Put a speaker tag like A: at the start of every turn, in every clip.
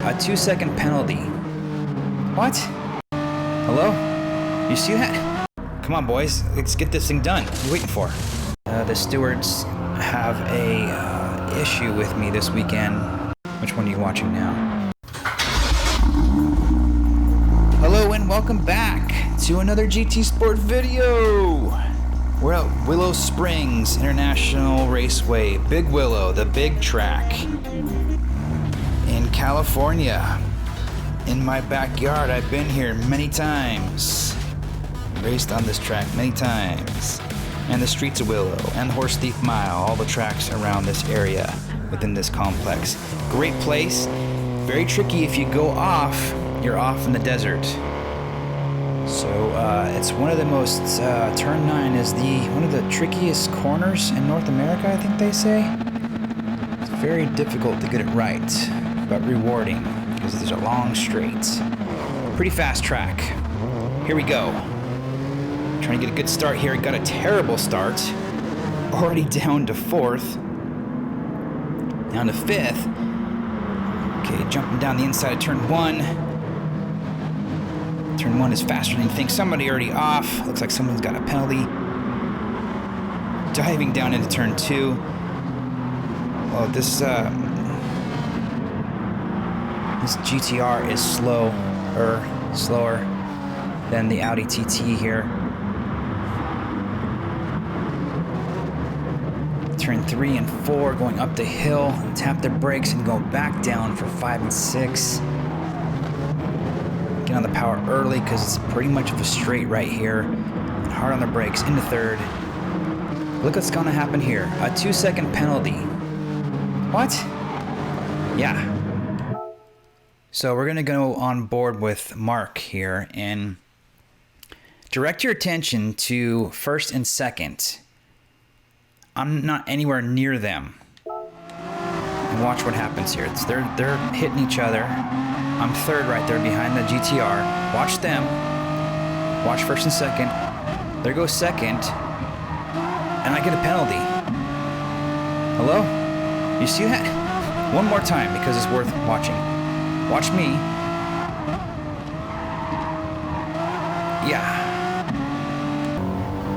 A: A 2-second penalty. What? Hello? You see that? Come on, boys. Let's get this thing done. What are you waiting for? The stewards have a issue with me this weekend. Which one are you watching now? Hello and welcome back to another GT Sport video. We're at Willow Springs International Raceway, Big Willow, the big track in California. In my backyard, I've been here many times. Raced on this track many times. And the streets of Willow, and the Horse Thief Mile, all the tracks around this area within this complex. Great place, very tricky. If you go off, you're off in the desert. So it's one of the most, turn 9 is one of the trickiest corners in North America, I think they say. It's very difficult to get it right, but rewarding, because there's a long straight. Pretty fast track. Here we go. Trying to get a good start here. Got a terrible start. Already down to 4th. Down to 5th. Okay, jumping down the inside of turn 1. Turn 1 is faster than you think. Somebody already off. Looks like someone's got a penalty. Diving down into turn 2. Oh, this GTR is slower than the Audi TT here. Turn 3 and 4 going up the hill, tap their brakes and go back down for 5 and 6. Get on the power early because it's pretty much of a straight right here. And hard on the brakes into 3rd. Look what's gonna happen here. A 2-second penalty. What? Yeah. So we're gonna go on board with Mark here and direct your attention to 1st and 2nd. I'm not anywhere near them. And watch what happens here. They're hitting each other. I'm 3rd right there behind the GTR. Watch them. Watch 1st and 2nd. There goes 2nd. And I get a penalty. Hello? You see that? One more time because it's worth watching. Watch me. Yeah.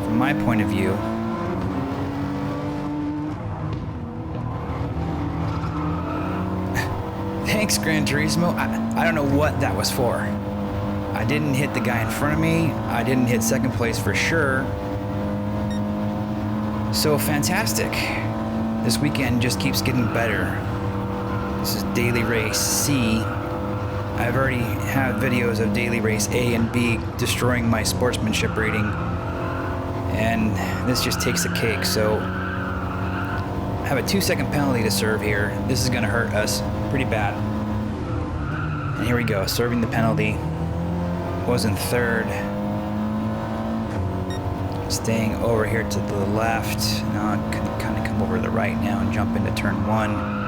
A: From my point of view, thanks, Gran Turismo. I don't know what that was for. I didn't hit the guy in front of me. I didn't hit 2nd place for sure. So fantastic. This weekend just keeps getting better. This is Daily Race C. I've already had videos of Daily Race A and B destroying my sportsmanship rating. And this just takes the cake. So I have a 2-second penalty to serve here. This is going to hurt us pretty bad. And here we go, serving the penalty. Was in 3rd. Staying over here to the left. Now I can kind of come over to the right now and jump into turn 1.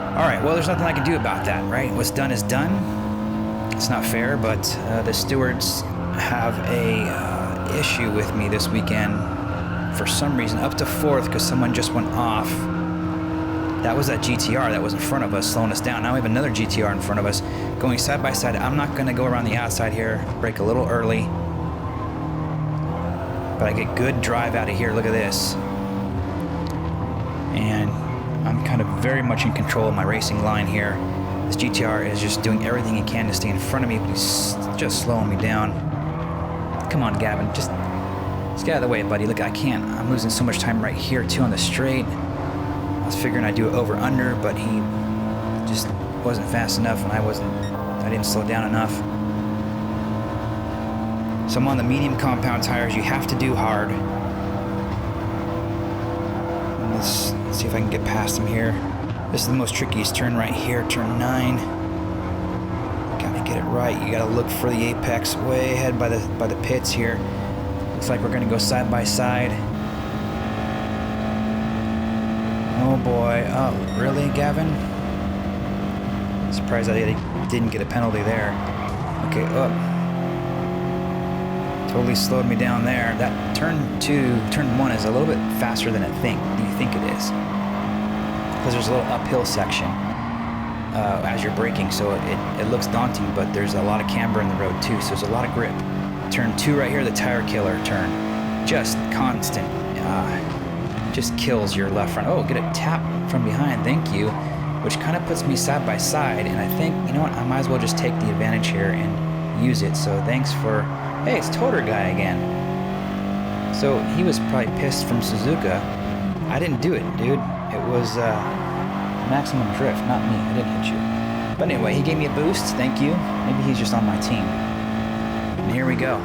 A: Alright, well there's nothing I can do about that, right? What's done is done. It's not fair, but the stewards have a issue with me this weekend. For some reason, up to 4th because someone just went off. That was that GTR that was in front of us, slowing us down. Now we have another GTR in front of us, going side by side. I'm not going to go around the outside here, brake a little early. But I get good drive out of here, look at this. And I'm kind of very much in control of my racing line here. This GTR is just doing everything he can to stay in front of me, but he's just slowing me down. Come on, Gavin, just get out of the way, buddy. Look, I can't. I'm losing so much time right here, too, on the straight. I was figuring I'd do it over under, but he just wasn't fast enough, and I didn't slow down enough. So I'm on the medium compound tires. You have to do hard. And let's see if I can get past him here. This is the most trickiest turn right here, turn 9. Gotta get it right. You gotta look for the apex way ahead by the pits here. Looks like we're gonna go side by side. Oh boy. Oh, really, Gavin? Surprised I didn't get a penalty there. Okay, up. Totally slowed me down there. That turn 1 is a little bit faster than you think it is. Because there's a little uphill section. as you're braking, so it looks daunting, but there's a lot of camber in the road too, so there's a lot of grip. Turn 2 right here, the tire killer turn. Just constant, just kills your left front. Oh, get a tap from behind, thank you, which kind of puts me side by side, and I think, you know what, I might as well just take the advantage here and use it. So thanks for, hey, it's Toter guy again. So he was probably pissed from Suzuka. I didn't do it, dude. It was maximum drift, not me. I didn't hit you. But anyway, he gave me a boost. Thank you. Maybe he's just on my team. And here we go.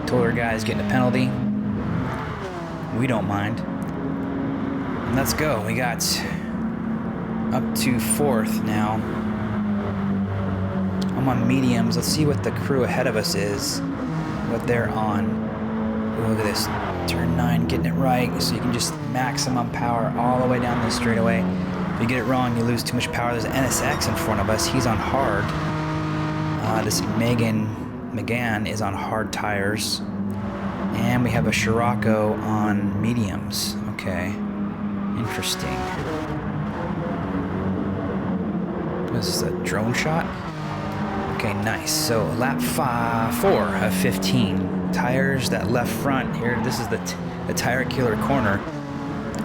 A: Toter guy's getting a penalty. We don't mind. And let's go. We got up to 4th now. I'm on mediums. Let's see what the crew ahead of us is, what they're on. Ooh, look at this. Turn 9, getting it right, so you can just maximum power all the way down this straightaway. If you get it wrong, you lose too much power. There's an NSX in front of us. He's on hard. This McGann is on hard tires. And we have a Scirocco on mediums. Okay. Interesting. What is this, a drone shot? Okay, nice. So lap 4 of 15. Tires, that left front here, this is the tire killer corner,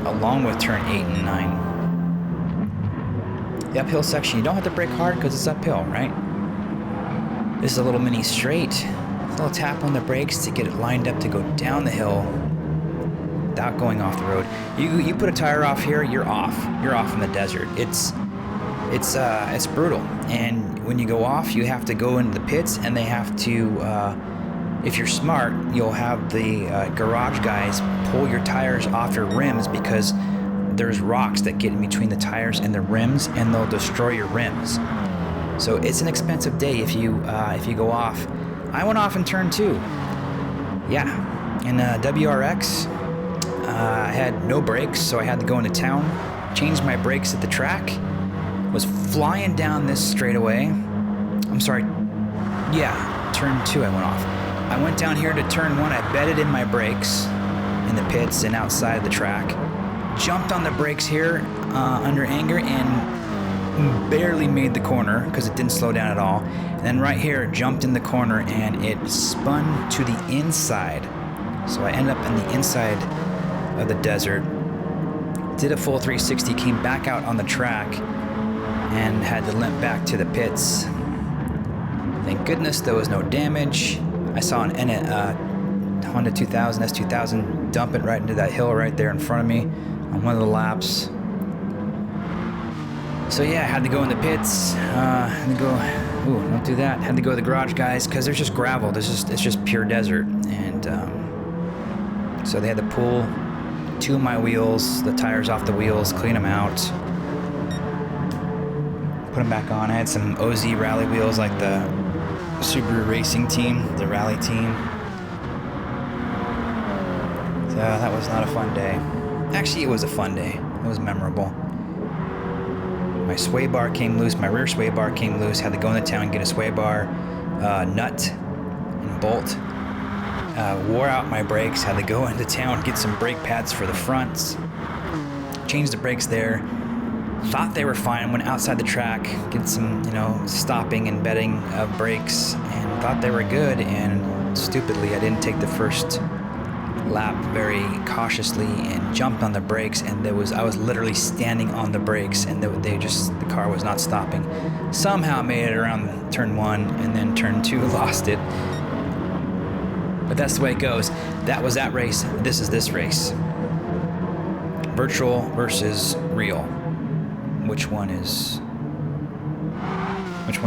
A: along with turn 8 and 9. The uphill section, you don't have to brake hard because it's uphill, right? This is a little mini straight. A little tap on the brakes to get it lined up to go down the hill without going off the road. You put a tire off here, you're off. You're off in the desert. It's brutal. And when you go off, you have to go into the pits, and they have to, if you're smart, you'll have the garage guys pull your tires off your rims, because there's rocks that get in between the tires and the rims, and they'll destroy your rims. So it's an expensive day if you go off. I went off in turn 2. Yeah, in WRX, I had no brakes, so I had to go into town, changed my brakes at the track, was flying down this straightaway. I'm sorry, yeah, turn 2 I went off. I went down here to turn 1, I bedded in my brakes in the pits and outside the track, jumped on the brakes here under anger, and barely made the corner because it didn't slow down at all. And then right here, jumped in the corner, and it spun to the inside. So I ended up in the inside of the desert, did a full 360, came back out on the track, and had to limp back to the pits. Thank goodness there was no damage. I saw an Honda 2000, S2000, dump it right into that hill right there in front of me on one of the laps. So yeah, I had to go in the pits, had to go, ooh, don't do that. Had to go to the garage guys, because there's just gravel, it's just pure desert. And so they had to pull 2 of my wheels, the tires off the wheels, clean them out, put them back on. I had some OZ rally wheels, like the Subaru racing team, the rally team. So that was not a fun day. Actually, it was a fun day. It was memorable. My sway bar came loose, my rear sway bar came loose, had to go into town and get a sway bar, nut and bolt. Wore out my brakes, had to go into town, get some brake pads for the fronts, changed the brakes there. Thought they were fine, went outside the track, did some, stopping and bedding of brakes, and thought they were good, and stupidly I didn't take the first lap very cautiously and jumped on the brakes, and I was literally standing on the brakes, and the car was not stopping. Somehow made it around turn 1, and then turn 2 lost it. But that's the way it goes. That was that race. This is this race. Virtual versus real. Which one are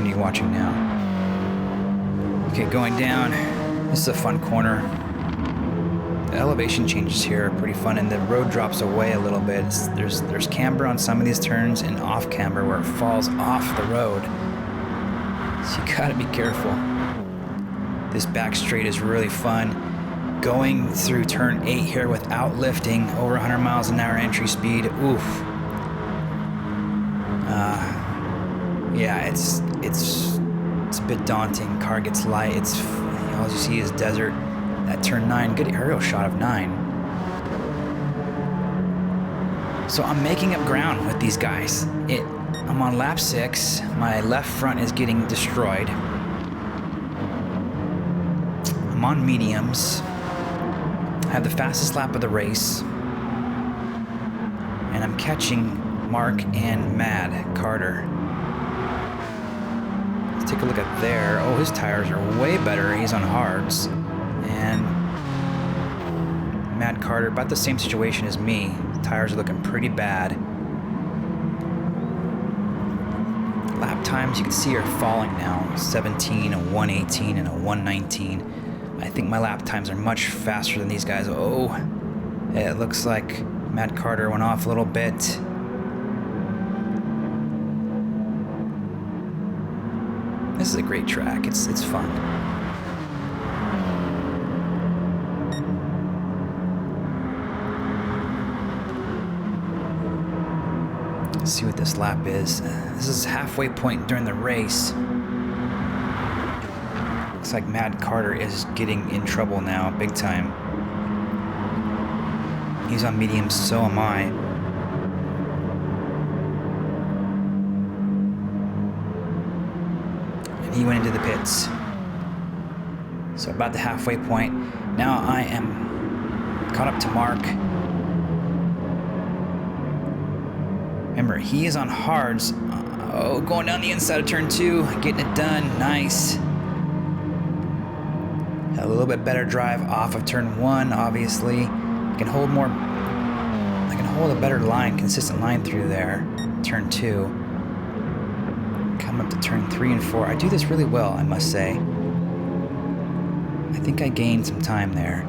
A: you watching now? Okay, going down. This is a fun corner. The elevation changes here are pretty fun, and the road drops away a little bit. There's camber on some of these turns and off camber where it falls off the road. So you gotta be careful. This back straight is really fun. Going through turn 8 here without lifting, over 100 miles an hour entry speed. Oof. Yeah, it's a bit daunting. Car gets light. All you see is desert. That turn 9, good aerial shot of 9. So I'm making up ground with these guys. I'm on lap 6. My left front is getting destroyed. I'm on mediums. I have the fastest lap of the race. And I'm catching Mark and Mad Carter. Let's take a look at there. Oh, his tires are way better. He's on hards. And Mad Carter, about the same situation as me. The tires are looking pretty bad. Lap times you can see are falling now. 17, a 118, and a 119. I think my lap times are much faster than these guys. Oh, it looks like Mad Carter went off a little bit. This is a great track. It's fun. Let's see what this lap is. This is halfway point during the race. Looks like Mad Carter is getting in trouble now, big time. He's on mediums, so am I. And he went into the pits. So about the halfway point. Now I am caught up to Mark. Remember, he is on hards. Oh, going down the inside of turn 2, getting it done. Nice. A little bit better drive off of turn 1, obviously. I can hold a better line, consistent line through there. Turn 2. Come up to turn 3 and 4. I do this really well, I must say. I think I gained some time there.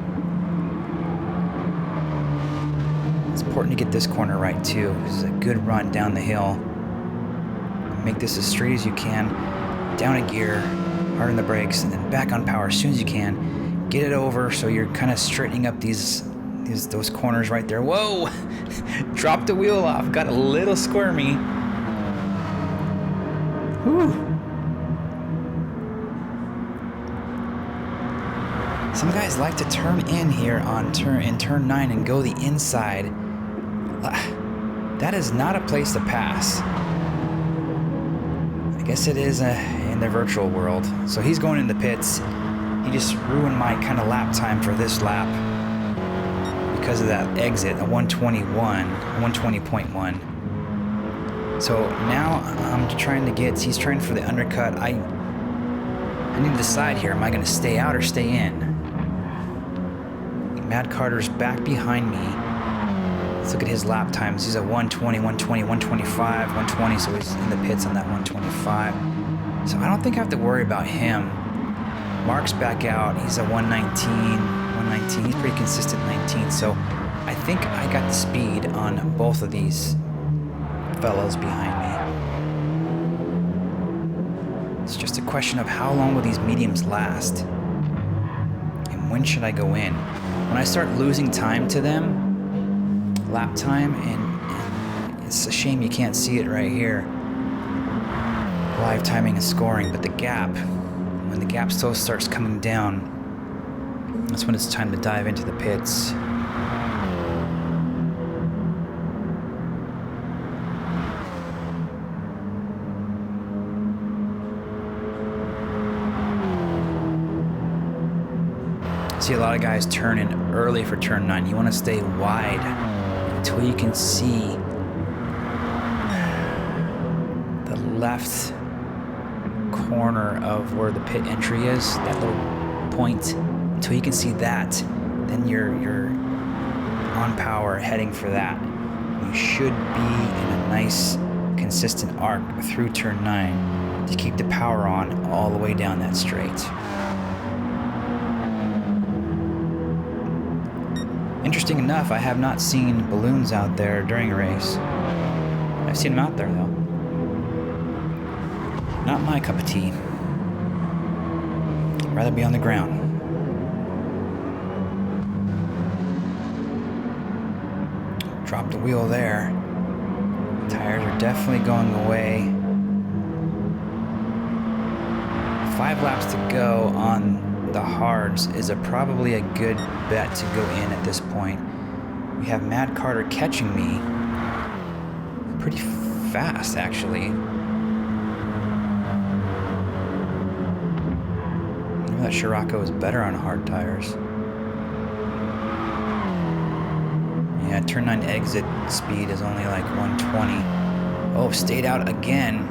A: It's important to get this corner right too. This is a good run down the hill. Make this as straight as you can. Down a gear, hard on the brakes, and then back on power as soon as you can. Get it over so you're kind of straightening up those corners right there. Whoa! Dropped the wheel off. Got a little squirmy. Whew. Some guys like to turn in here in turn 9 and go the inside. That is not a place to pass. I guess it is in the virtual world. So he's going in the pits. He just ruined my kind of lap time for this lap because of that exit, a 120.1. So now he's trying for the undercut. I need to decide here, am I going to stay out or stay in? Mad Carter's back behind me. Let's look at his lap times. He's at 120, 120, 125, 120, so he's in the pits on that 125. So I don't think I have to worry about him. Mark's back out. He's at 119, 119. He's pretty consistent 19, so I think I got the speed on both of these fellows behind me. It's just a question of how long will these mediums last? And when should I go in? When I start losing time to them, lap time, and it's a shame you can't see it right here. Live timing and scoring, but the gap, when the gap still starts coming down, that's when it's time to dive into the pits. See a lot of guys turn in early for turn 9. You want to stay wide until you can see the left corner of where the pit entry is, that little point. Until you can see that, then you're on power heading for that. You should be in a nice consistent arc through turn 9 to keep the power on all the way down that straight. Interesting enough, I have not seen balloons out there during a race. I've seen them out there though. Not my cup of tea. I'd rather be on the ground. Drop the wheel there. Tires are definitely going away. 5 laps to go on the hards is probably a good bet to go in at this point. We have Mad Carter catching me pretty fast, actually. I thought Scirocco was better on hard tires. Yeah, turn 9 exit speed is only like 120. Oh, stayed out again.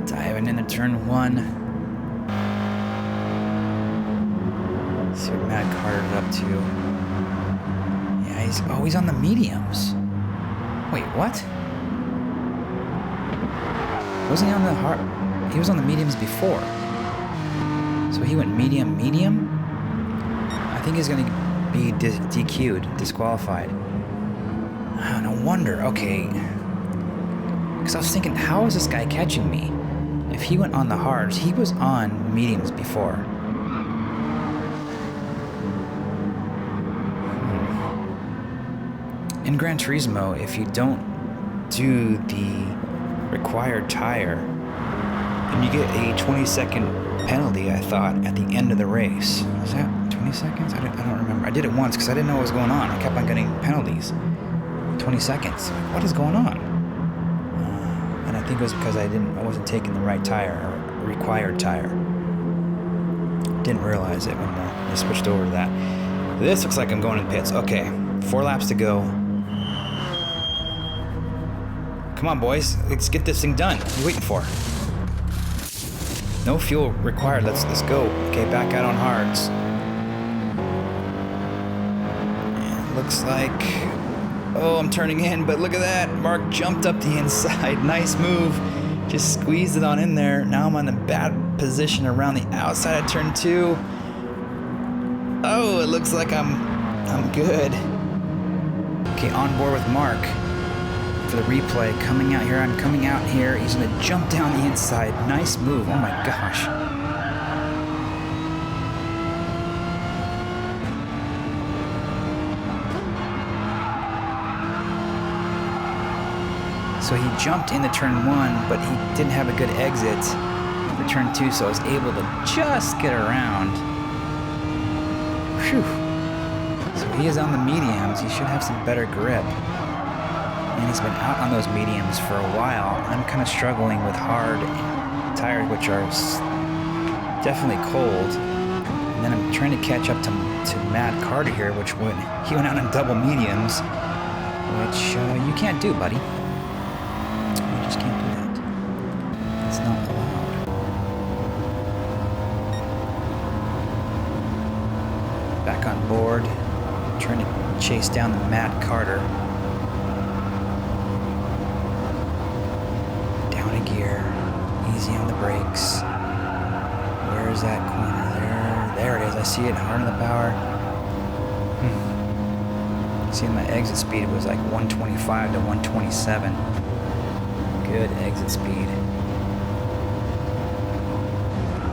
A: Diving into turn 1. Let's see what Matt Carter's up to. Yeah, he's on the mediums. Wait, what? Wasn't he on the hard? He was on the mediums before. So he went medium. I think he's going to be DQ'd, disqualified. Oh, no wonder. Okay. Because I was thinking, how is this guy catching me? If he went on the hards, he was on mediums before. In Gran Turismo, if you don't do the required tire, then you get a 20-second penalty, I thought, at the end of the race. Was that 20 seconds? I don't remember. I did it once because I didn't know what was going on. I kept on getting penalties. 20 seconds. Like, what is going on? And I think it was because I wasn't taking the right tire, or required tire. Didn't realize it when I switched over to that. This looks like I'm going in pits. Okay, 4 laps to go. Come on, boys. Let's get this thing done. What are you waiting for? No fuel required. Let's go. Okay, back out on hards. And it looks like... Oh, I'm turning in, but look at that. Mark jumped up the inside. Nice move. Just squeezed it on in there. Now I'm on the bad position around the outside of turn 2. Oh, it looks like I'm good. Okay, on board with Mark for the replay. Coming out here. I'm coming out here. He's going to jump down the inside. Nice move. Oh my gosh. So he jumped into turn 1, but he didn't have a good exit for turn 2, so I was able to just get around. Phew. So he is on the mediums. He should have some better grip. And he's been out on those mediums for a while. I'm kind of struggling with hard tires, which are definitely cold. And then I'm trying to catch up to Matt Carter here, he went out on double mediums, which you can't do, buddy. You just can't do that. It's not allowed. Back on board, trying to chase down the Matt Carter. Down a gear, easy on the brakes. Where is that corner there? There it is, I see it, hard on the power. See, my exit speed was like 125 to 127. Good exit speed.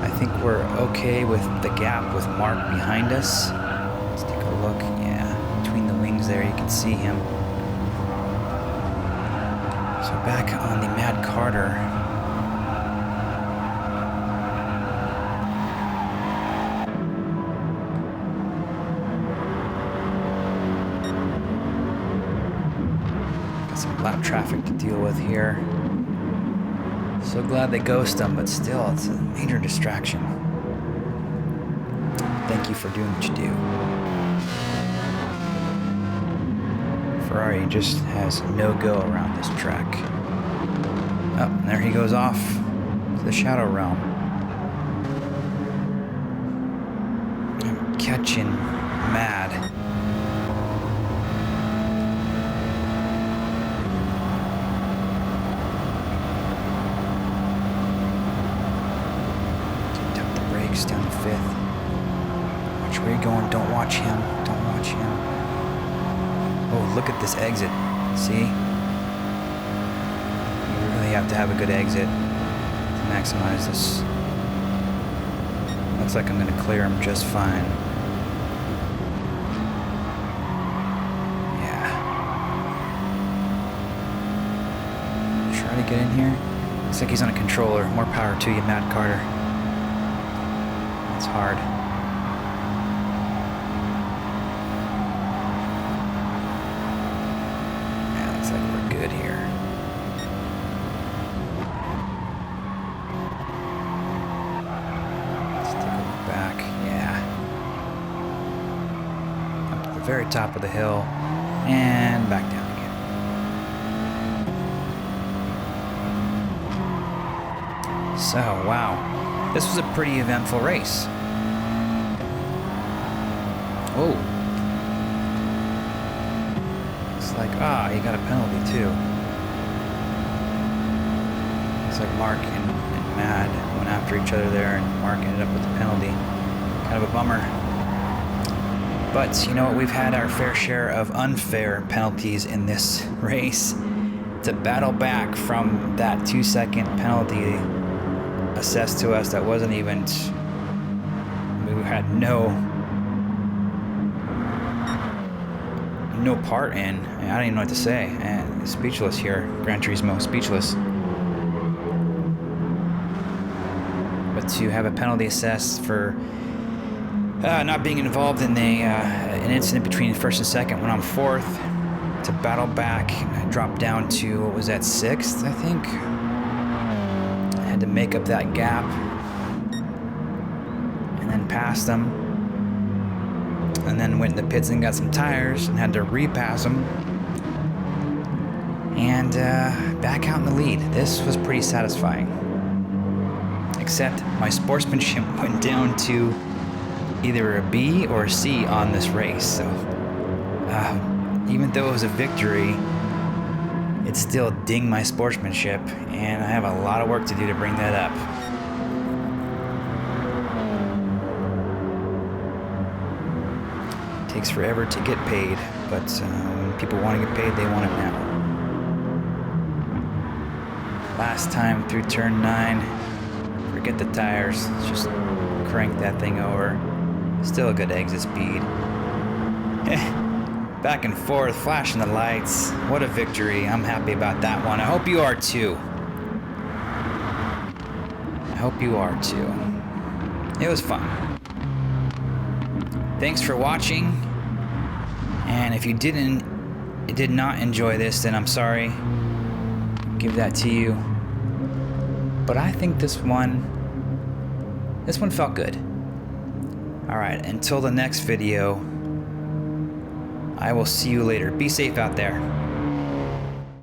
A: I think we're okay with the gap with Mark behind us. Let's take a look. Yeah, between the wings there, you can see him. So back on the Matt Carter. Got some lap traffic to deal with here. So glad they ghost them, but still, it's a major distraction. Thank you for doing what you do. Ferrari just has no go around this track. Oh, and there he goes off to the Shadow Realm. I'm catching Mad. Down to 5th. Watch where you're going. Don't watch him. Don't watch him. Oh, look at this exit. See? You really have to have a good exit to maximize this. Looks like I'm going to clear him just fine. Yeah. Try to get in here. Looks like he's on a controller. More power to you, Matt Carter. It's hard. very top of the hill and back down again. So, wow, this was a pretty eventful race. Oh, it's like, he got a penalty too. It's like Mark and Mad went after each other there, and Mark ended up with the penalty. Kind of a bummer. But you know what? We've had our fair share of unfair penalties in this race. To battle back from that 2-second penalty assessed to us that wasn't even, we had no part in. I don't even know what to say. And speechless here. Gran Turismo, speechless. But to have a penalty assessed for not being involved in an incident between first and second when I'm fourth, to battle back, drop down to, what was that, sixth, I think? I had to make up that gap and then pass them, and then went in the pits and got some tires and had to repass them, and back out in the lead. This was pretty satisfying, except my sportsmanship went down to either a B or a C on this race. So even though it was a victory, it still dinged my sportsmanship, and I have a lot of work to do to bring that up. It takes forever to get paid, but when people want to get paid, they want it now. Last time through turn 9, forget the tires, just crank that thing over. Still a good exit speed. Back and forth, flashing the lights. What a victory. I'm happy about that one. I hope you are too. I hope you are too. It was fun. Thanks for watching. And if you did not enjoy this, then I'm sorry. Give that to you. But I think this one felt good. Alright, until the next video, I will see you later. Be safe out there.